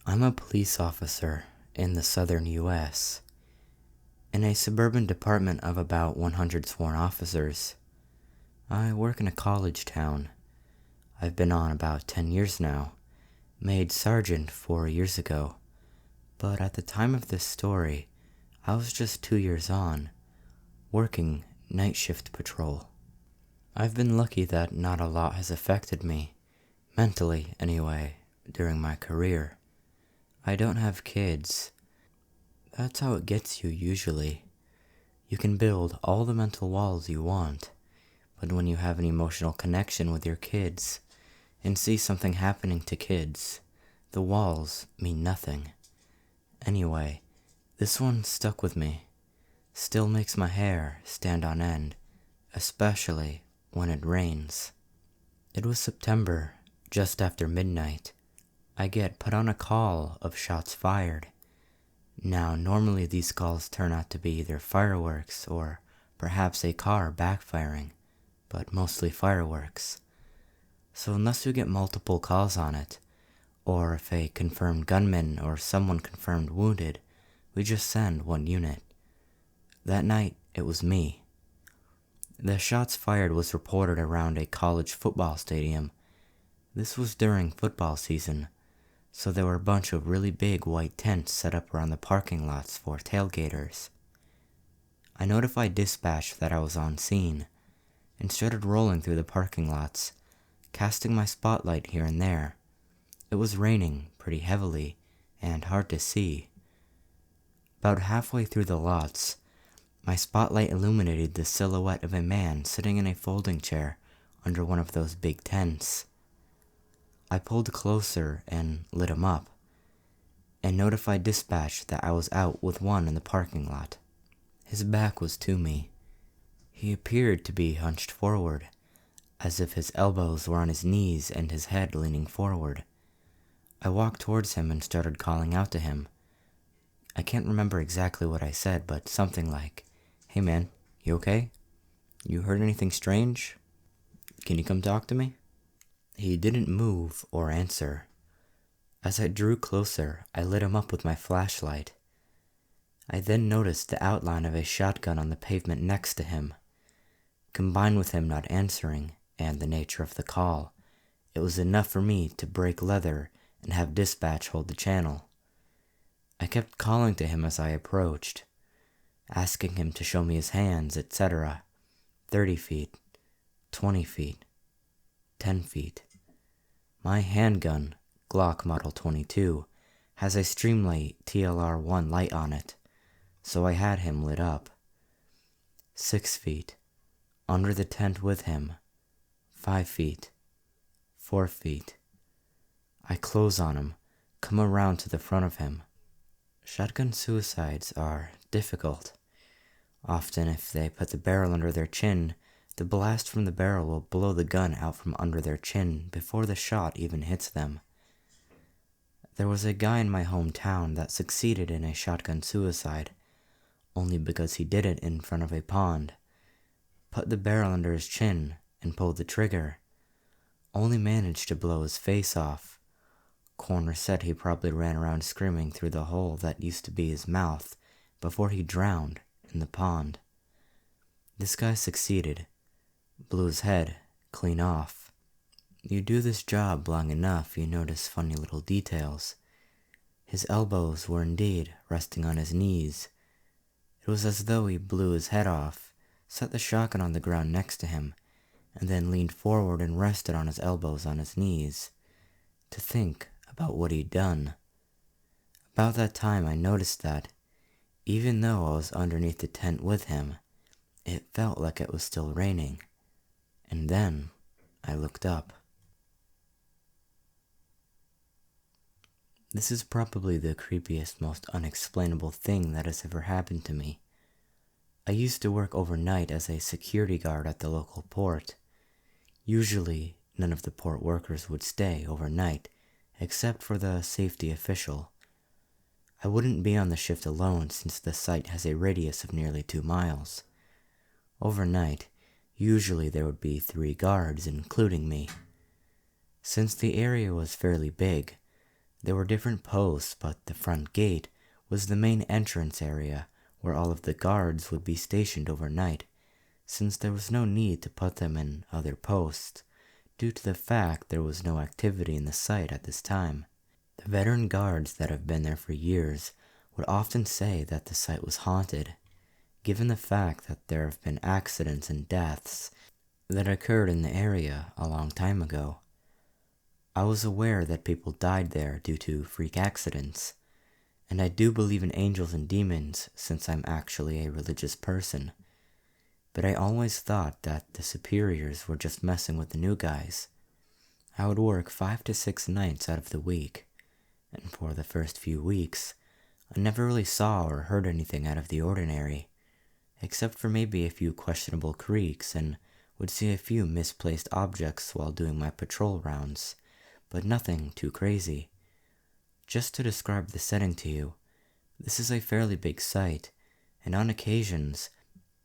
I'm a police officer in the southern US, in a suburban department of about 100 sworn officers. I work in a college town. I've been on about 10 years now, made sergeant 4 years ago, but at the time of this story, I was just 2 years on, working night shift patrol. I've been lucky that not a lot has affected me, mentally anyway, during my career. I don't have kids. That's how it gets you usually. You can build all the mental walls you want, but when you have an emotional connection with your kids and see something happening to kids, the walls mean nothing. Anyway, this one stuck with me. Still makes my hair stand on end, especially when it rains. It was September, just after midnight. I get put on a call of shots fired. Now, normally these calls turn out to be either fireworks or perhaps a car backfiring, but mostly fireworks. So unless you get multiple calls on it, or if a confirmed gunman or someone confirmed wounded, we just send one unit. That night, it was me. The shots fired was reported around a college football stadium. This was during football season, so there were a bunch of really big white tents set up around the parking lots for tailgaters. I notified dispatch that I was on scene, and started rolling through the parking lots, casting my spotlight here and there. It was raining pretty heavily, and hard to see. About halfway through the lots, my spotlight illuminated the silhouette of a man sitting in a folding chair under one of those big tents. I pulled closer and lit him up, and notified dispatch that I was out with one in the parking lot. His back was to me. He appeared to be hunched forward, as if his elbows were on his knees and his head leaning forward. I walked towards him and started calling out to him. I can't remember exactly what I said, but something like, "Hey man, you okay? You heard anything strange? Can you come talk to me?" He didn't move or answer. As I drew closer, I lit him up with my flashlight. I then noticed the outline of a shotgun on the pavement next to him. Combined with him not answering, and the nature of the call, it was enough for me to break leather and have dispatch hold the channel. I kept calling to him as I approached, asking him to show me his hands, etc. 30 feet, 20 feet, 10 feet. My handgun, Glock Model 22, has a Streamlight TLR-1 light on it, so I had him lit up. 6 feet, under the tent with him, 5 feet, 4 feet. I close on him, come around to the front of him. Shotgun suicides are difficult. Often if they put the barrel under their chin, the blast from the barrel will blow the gun out from under their chin before the shot even hits them. There was a guy in my hometown that succeeded in a shotgun suicide, only because he did it in front of a pond. Put the barrel under his chin and pulled the trigger. Only managed to blow his face off. Coroner said he probably ran around screaming through the hole that used to be his mouth before he drowned in the pond. This guy succeeded. Blew his head clean off. You do this job long enough, you notice funny little details. His elbows were indeed resting on his knees. It was as though he blew his head off, set the shotgun on the ground next to him, and then leaned forward and rested on his elbows on his knees, to think about what he'd done. About that time I noticed that, even though I was underneath the tent with him, it felt like it was still raining. And then I looked up. This is probably the creepiest, most unexplainable thing that has ever happened to me. I used to work overnight as a security guard at the local port. Usually, none of the port workers would stay overnight, except for the safety official. I wouldn't be on the shift alone since the site has a radius of nearly 2 miles. Overnight, usually there would be 3 guards, including me. Since the area was fairly big, There were different posts, but the front gate was the main entrance area where all of the guards would be stationed overnight, since there was no need to put them in other posts, due to the fact there was no activity in the site at this time. The veteran guards that have been there for years would often say that the site was haunted, given the fact that there have been accidents and deaths that occurred in the area a long time ago. I was aware that people died there due to freak accidents, and I do believe in angels and demons since I'm actually a religious person, but I always thought that the superiors were just messing with the new guys. I would work 5 to 6 nights out of the week, and for the first few weeks, I never really saw or heard anything out of the ordinary, except for maybe a few questionable creaks, and would see a few misplaced objects while doing my patrol rounds, but nothing too crazy. Just to describe the setting to you, this is a fairly big site, and on occasions,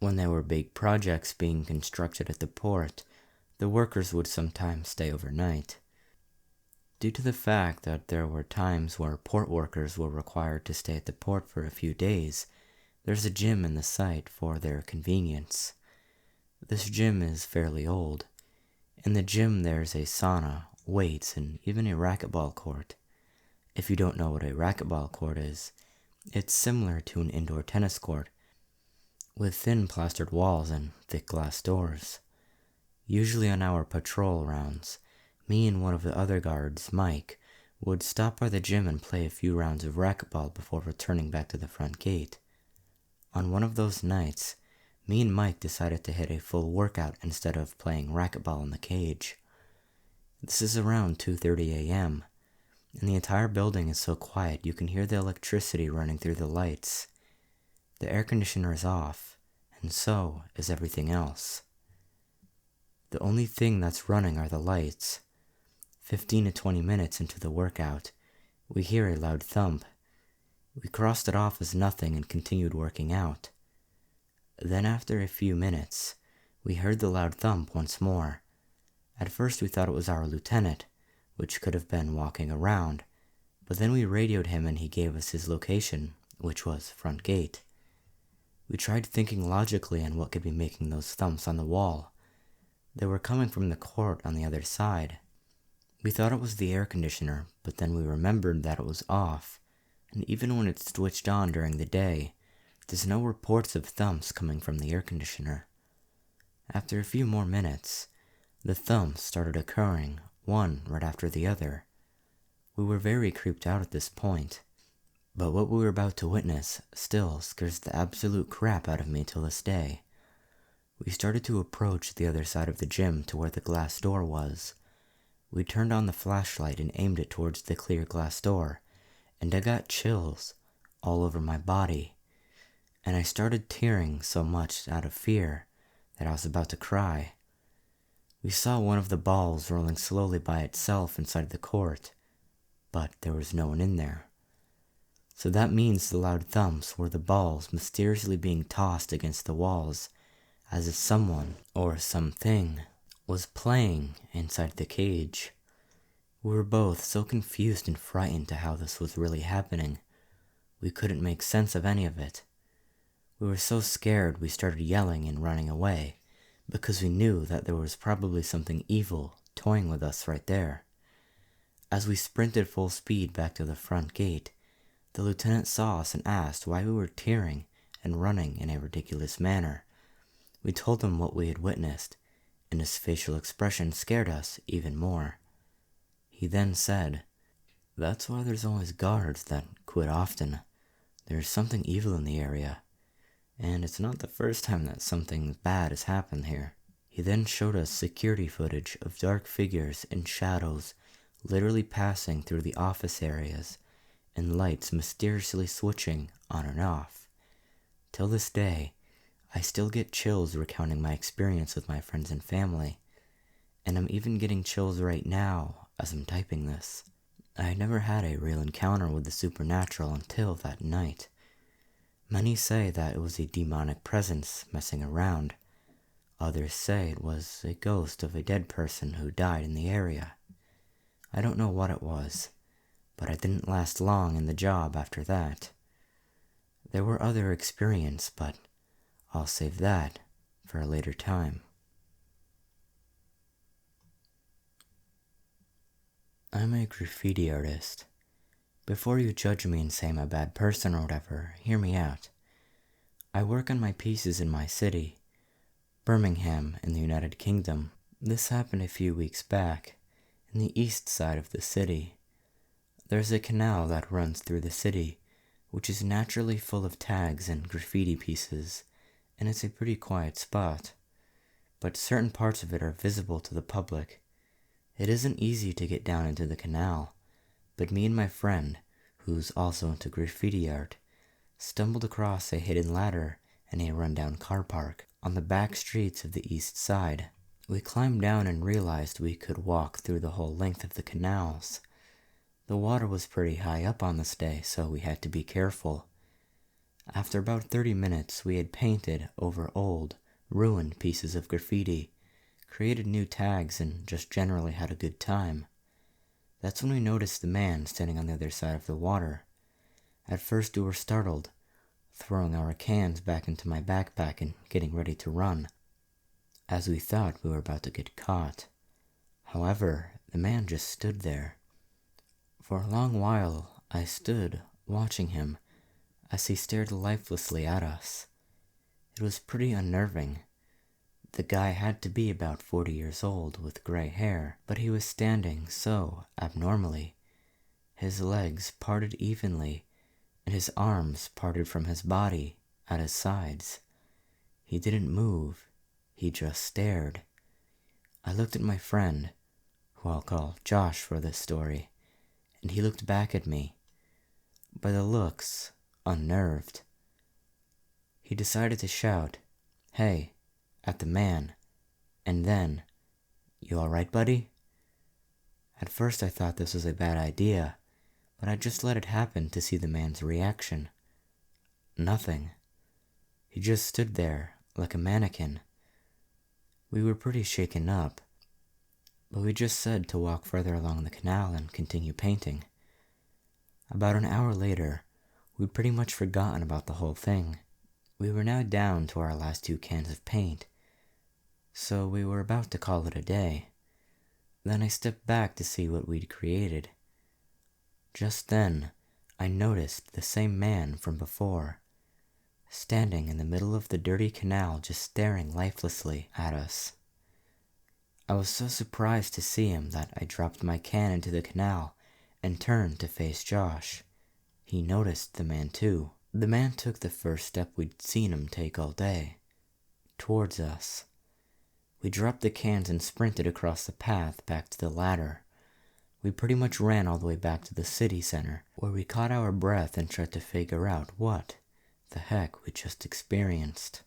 when there were big projects being constructed at the port, the workers would sometimes stay overnight. Due to the fact that there were times where port workers were required to stay at the port for a few days, there's a gym in the site for their convenience. This gym is fairly old. In the gym there's a sauna, weights, and even a racquetball court. If you don't know what a racquetball court is, it's similar to an indoor tennis court, with thin plastered walls and thick glass doors. Usually on our patrol rounds, me and one of the other guards, Mike, would stop by the gym and play a few rounds of racquetball before returning back to the front gate. On one of those nights, me and Mike decided to hit a full workout instead of playing racquetball in the cage. This is around 2:30 a.m., and the entire building is so quiet you can hear the electricity running through the lights. The air conditioner is off, and so is everything else. The only thing that's running are the lights. 15 to 20 minutes into the workout, we hear a loud thump. We crossed it off as nothing and continued working out. Then after a few minutes, we heard the loud thump once more. At first we thought it was our lieutenant, which could have been walking around, but then we radioed him and he gave us his location, which was front gate. We tried thinking logically on what could be making those thumps on the wall. They were coming from the court on the other side. We thought it was the air conditioner, but then we remembered that it was off, and even when it's switched on during the day, there's no reports of thumps coming from the air conditioner. After a few more minutes, the thumps started occurring, one right after the other. We were very creeped out at this point, but what we were about to witness still scares the absolute crap out of me till this day. We started to approach the other side of the gym to where the glass door was. We turned on the flashlight and aimed it towards the clear glass door, and I got chills all over my body, and I started tearing so much out of fear that I was about to cry. We saw one of the balls rolling slowly by itself inside the court, but there was no one in there. So that means the loud thumps were the balls mysteriously being tossed against the walls, as if someone or something was playing inside the cage. We were both so confused and frightened to how this was really happening. We couldn't make sense of any of it. We were so scared we started yelling and running away, because we knew that there was probably something evil toying with us right there. As we sprinted full speed back to the front gate, the lieutenant saw us and asked why we were tearing and running in a ridiculous manner. We told him what we had witnessed, and his facial expression scared us even more. He then said, "That's why there's always guards that quit often. There's something evil in the area, and it's not the first time that something bad has happened here." He then showed us security footage of dark figures and shadows literally passing through the office areas, and lights mysteriously switching on and off. Till this day, I still get chills recounting my experience with my friends and family, and I'm even getting chills right now as I'm typing this. I had never had a real encounter with the supernatural until that night. Many say that it was a demonic presence messing around. Others say it was a ghost of a dead person who died in the area. I don't know what it was, but I didn't last long in the job after that. There were other experiences, but I'll save that for a later time. I'm a graffiti artist. Before you judge me and say I'm a bad person or whatever, hear me out. I work on my pieces in my city, Birmingham in the United Kingdom. This happened a few weeks back, in the east side of the city. There's a canal that runs through the city, which is naturally full of tags and graffiti pieces, and it's a pretty quiet spot. But certain parts of it are visible to the public. It isn't easy to get down into the canal, but me and my friend, who's also into graffiti art, stumbled across a hidden ladder in a rundown car park on the back streets of the east side. We climbed down and realized we could walk through the whole length of the canals. The water was pretty high up on this day, so we had to be careful. After about 30 minutes, we had painted over old, ruined pieces of graffiti, created new tags, and just generally had a good time. That's when we noticed the man standing on the other side of the water. At first we were startled, throwing our cans back into my backpack and getting ready to run, as we thought we were about to get caught. However, the man just stood there. For a long while, I stood watching him as he stared lifelessly at us. It was pretty unnerving. The guy had to be about 40 years old with gray hair, but he was standing so abnormally. His legs parted evenly, and his arms parted from his body at his sides. He didn't move, he just stared. I looked at my friend, who I'll call Josh for this story, and he looked back at me. By the looks, unnerved. He decided to shout, "Hey," at the man, and then, "You alright, buddy?" At first I thought this was a bad idea, but I just let it happen to see the man's reaction. Nothing. He just stood there, like a mannequin. We were pretty shaken up, but we just said to walk further along the canal and continue painting. About an hour later, we'd pretty much forgotten about the whole thing. We were now down to our last 2 cans of paint, so we were about to call it a day. Then I stepped back to see what we'd created. Just then, I noticed the same man from before, standing in the middle of the dirty canal just staring lifelessly at us. I was so surprised to see him that I dropped my can into the canal and turned to face Josh. He noticed the man too. The man took the first step we'd seen him take all day, towards us. We dropped the cans and sprinted across the path back to the ladder. We pretty much ran all the way back to the city center, where we caught our breath and tried to figure out what the heck we just experienced.